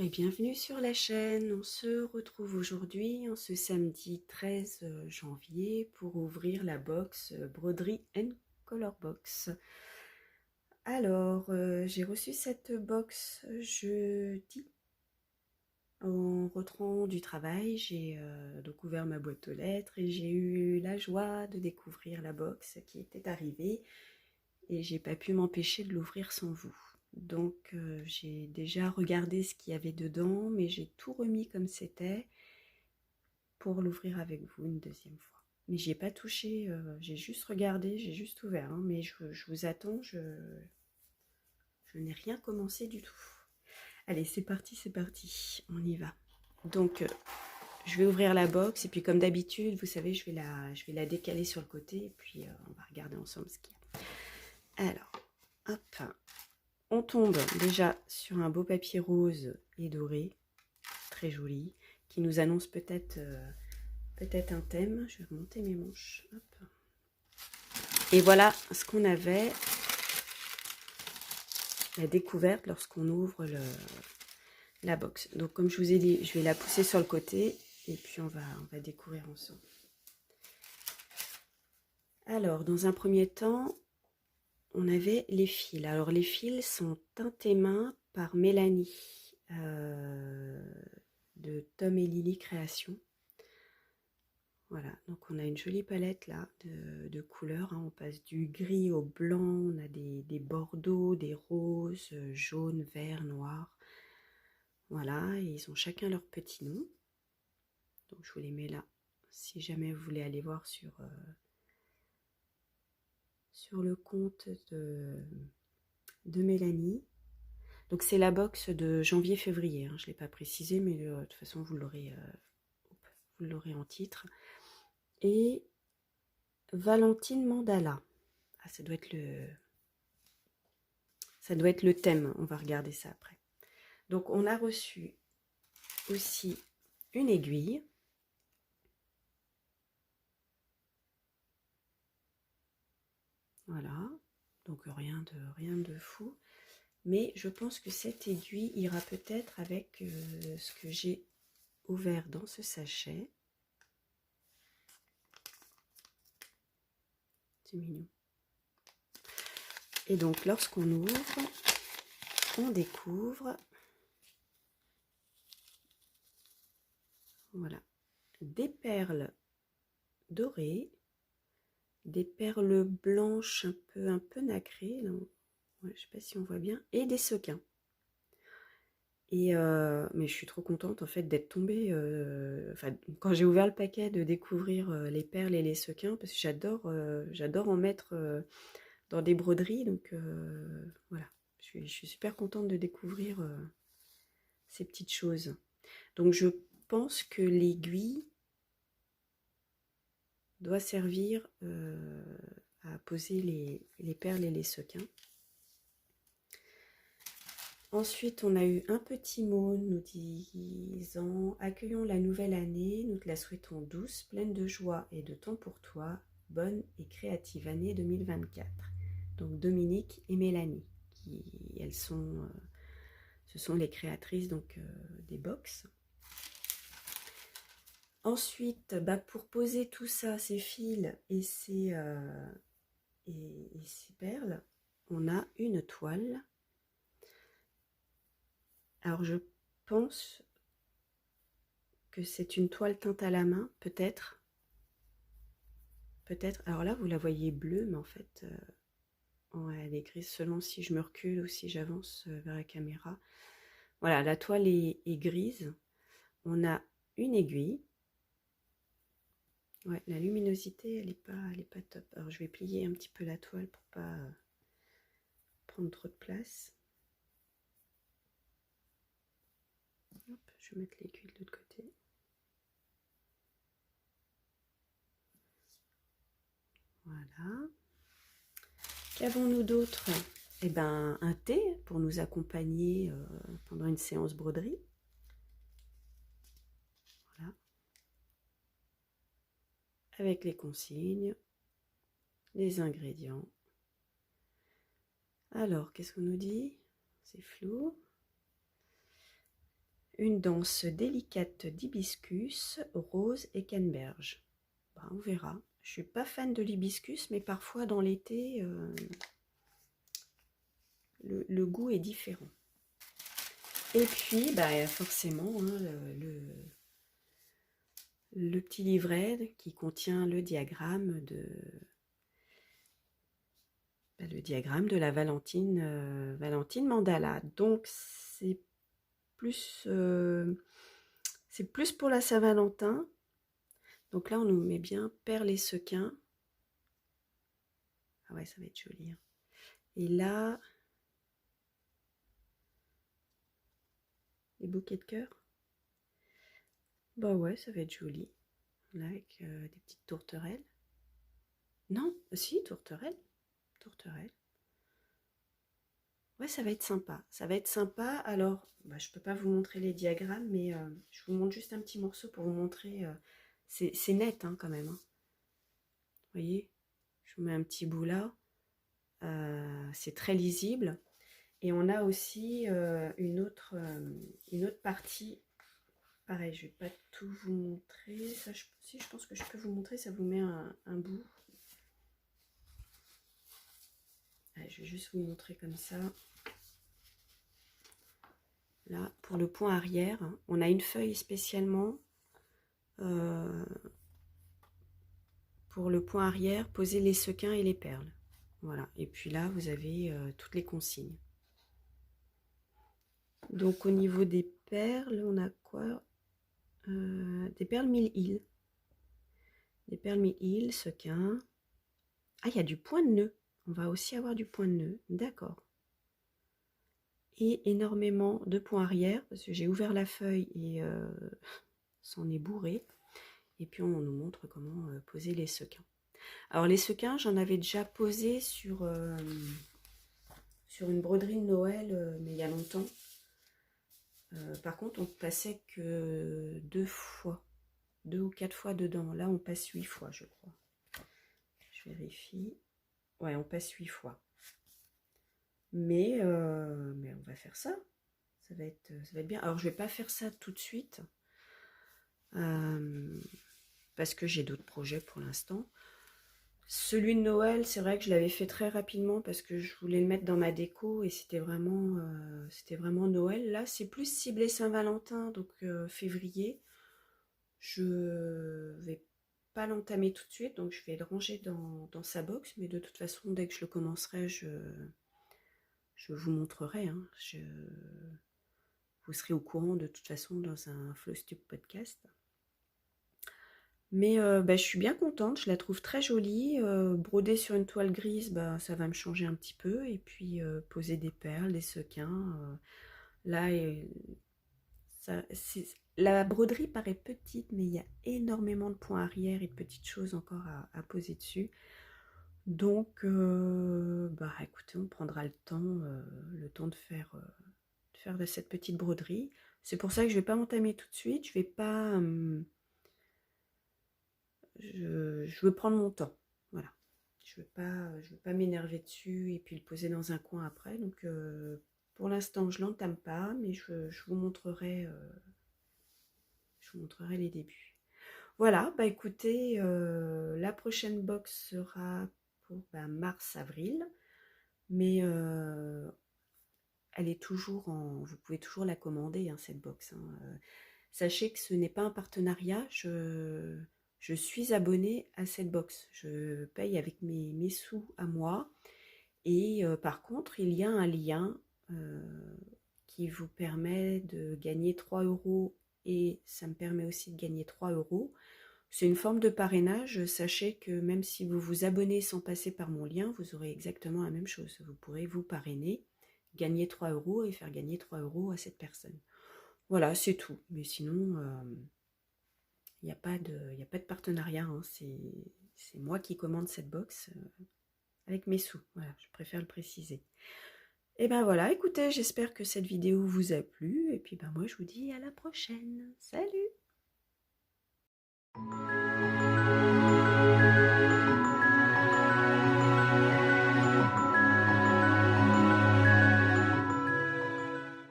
et bienvenue sur la chaîne. On se retrouve aujourd'hui en ce samedi 13 janvier pour ouvrir la box Broderie Color Box. Alors, j'ai reçu cette box jeudi. En rentrant du travail, j'ai donc ouvert ma boîte aux lettres et j'ai eu la joie de découvrir la box qui était arrivée et j'ai pas pu m'empêcher de l'ouvrir sans vous. Donc j'ai déjà regardé ce qu'il y avait dedans, mais j'ai tout remis comme c'était pour l'ouvrir avec vous une deuxième fois. Mais j'y ai pas touché, j'ai juste regardé, j'ai juste ouvert, hein, mais je vous attends, je n'ai rien commencé du tout. Allez, c'est parti, on y va. Donc je vais ouvrir la box et puis comme d'habitude, vous savez, je vais la décaler sur le côté et puis on va regarder ensemble ce qu'il y a. Alors, hop. On tombe déjà sur un beau papier rose et doré, très joli, qui nous annonce peut-être un thème. Je vais remonter mes manches. Hop. Et voilà ce qu'on avait, la découverte lorsqu'on ouvre la box. Donc comme je vous ai dit, je vais la pousser sur le côté et puis on va découvrir ensemble. Alors, dans un premier temps, on avait les fils. Alors les fils sont teintés main par Mélanie de Tom et Lily Création. Voilà, donc on a une jolie palette là de couleurs, hein. On passe du gris au blanc, on a des bordeaux, des roses, jaunes, verts, noirs. Voilà, et ils ont chacun leur petit nom. Donc je vous les mets là, si jamais vous voulez aller voir sur le compte de Mélanie. Donc c'est la box de janvier-février, hein. Je ne l'ai pas précisé, mais de toute façon vous l'aurez en titre. Et Valentine Mandala. Ah, ça doit être le thème, on va regarder ça après. Donc on a reçu aussi une aiguille. Voilà, donc rien de fou. Mais je pense que cette aiguille ira peut-être avec ce que j'ai ouvert dans ce sachet. C'est mignon. Et donc lorsqu'on ouvre, on découvre, voilà, des perles dorées, des perles blanches un peu nacrées, là. Ouais, je sais pas si on voit bien, et des sequins. Et mais je suis trop contente en fait d'être tombée, enfin, quand j'ai ouvert le paquet, de découvrir les perles et les sequins, parce que j'adore en mettre dans des broderies, donc voilà, je suis super contente de découvrir ces petites choses. Donc je pense que l'aiguille doit servir à poser les perles et les sequins. Ensuite, on a eu un petit mot nous disant « Accueillons la nouvelle année, nous te la souhaitons douce, pleine de joie et de temps pour toi, bonne et créative année 2024 ». Donc Dominique et Mélanie, ce sont les créatrices donc, des box. Ensuite, pour poser tout ça, ces fils et ces perles, on a une toile. Alors je pense que c'est une toile teinte à la main, peut-être. Peut-être. Alors là, vous la voyez bleue, mais en fait, ouais, elle est grise selon si je me recule ou si j'avance vers la caméra. Voilà, la toile est grise. On a une aiguille. Ouais, la luminosité, elle est pas top. Alors je vais plier un petit peu la toile pour pas prendre trop de place. Hop, je vais mettre l'aiguille de l'autre côté. Voilà. Qu'avons-nous d'autre? Eh ben, un thé pour nous accompagner pendant une séance broderie. Voilà. Avec les consignes, les ingrédients. Alors, qu'est-ce qu'on nous dit? C'est flou. une danse délicate d'hibiscus, rose et canneberge. Ben, on verra. Je suis pas fan de l'hibiscus, mais parfois dans l'été, le goût est différent. Et puis, bah, forcément, hein, le petit livret qui contient le diagramme de la Valentine Mandala. Donc, c'est plus pour la Saint-Valentin. Donc là, on nous met bien perles et sequins. Ah ouais, ça va être joli. Hein. Et là, les bouquets de cœur. Bah ouais, ça va être joli. Là, avec des petites tourterelles. Non, si, tourterelles. Tourterelles. Ouais, ça va être sympa. Ça va être sympa. Alors, bah, je peux pas vous montrer les diagrammes, mais je vous montre juste un petit morceau pour vous montrer. C'est net hein, quand même. Hein. Vous voyez, je vous mets un petit bout là. C'est très lisible. Et on a aussi une autre partie. Pareil, je vais pas tout vous montrer. Ça, si je pense que je peux vous montrer, ça vous met un bout. Allez, je vais juste vous montrer comme ça. Là, pour le point arrière, on a une feuille spécialement pour le point arrière, poser les sequins et les perles. Voilà. Et puis là, vous avez toutes les consignes. Donc au niveau des perles, on a quoi? Des perles 1000 îles. Des perles 1000 îles, sequins. Ah, il y a du point de nœud. On va aussi avoir du point de nœud. D'accord. Et énormément de points arrière, parce que j'ai ouvert la feuille et c'en est bourré. Et puis on nous montre comment poser les sequins. Alors les sequins, j'en avais déjà posé sur une broderie de Noël, mais il y a longtemps. Par contre, on passait que 2 fois, 2 ou 4 fois dedans. Là, on passe 8 fois, je crois. Je vérifie. Ouais, on passe 8 fois. Mais on va faire ça. Ça va être bien. Alors, je vais pas faire ça tout de suite. Parce que j'ai d'autres projets pour l'instant. Celui de Noël, c'est vrai que je l'avais fait très rapidement parce que je voulais le mettre dans ma déco et c'était vraiment Noël. Là, c'est plus ciblé Saint-Valentin, donc février. Je vais pas l'entamer tout de suite, donc je vais le ranger dans sa box. Mais de toute façon, dès que je le commencerai, je vous montrerai. Hein. Vous serez au courant de toute façon dans un Flowstube podcast. Mais je suis bien contente, je la trouve très jolie. Brodée sur une toile grise, ça va me changer un petit peu. Et puis poser des perles, des sequins. Là, la broderie paraît petite, mais il y a énormément de points arrière et de petites choses encore à poser dessus. Donc, écoutez, on prendra le temps de faire de cette petite broderie. C'est pour ça que je ne vais pas m'entamer tout de suite. Je vais pas... je veux prendre mon temps, voilà. Je veux pas m'énerver dessus et puis le poser dans un coin après. Donc pour l'instant, je l'entame pas, mais je vous montrerai les débuts. Voilà, écoutez, la prochaine box sera pour mars-avril, mais elle est toujours vous pouvez toujours la commander, hein, cette box. Hein. Sachez que ce n'est pas un partenariat, je suis abonnée à cette box. Je paye avec mes sous à moi. Et par contre, il y a un lien qui vous permet de gagner 3 € et ça me permet aussi de gagner 3 €. C'est une forme de parrainage. Sachez que même si vous vous abonnez sans passer par mon lien, vous aurez exactement la même chose. Vous pourrez vous parrainer, gagner 3 € et faire gagner 3 € à cette personne. Voilà, c'est tout. Mais sinon... il n'y a pas de partenariat, hein. C'est moi qui commande cette box avec mes sous. Voilà, je préfère le préciser. Et ben voilà, écoutez, j'espère que cette vidéo vous a plu. Et puis moi je vous dis à la prochaine. Salut!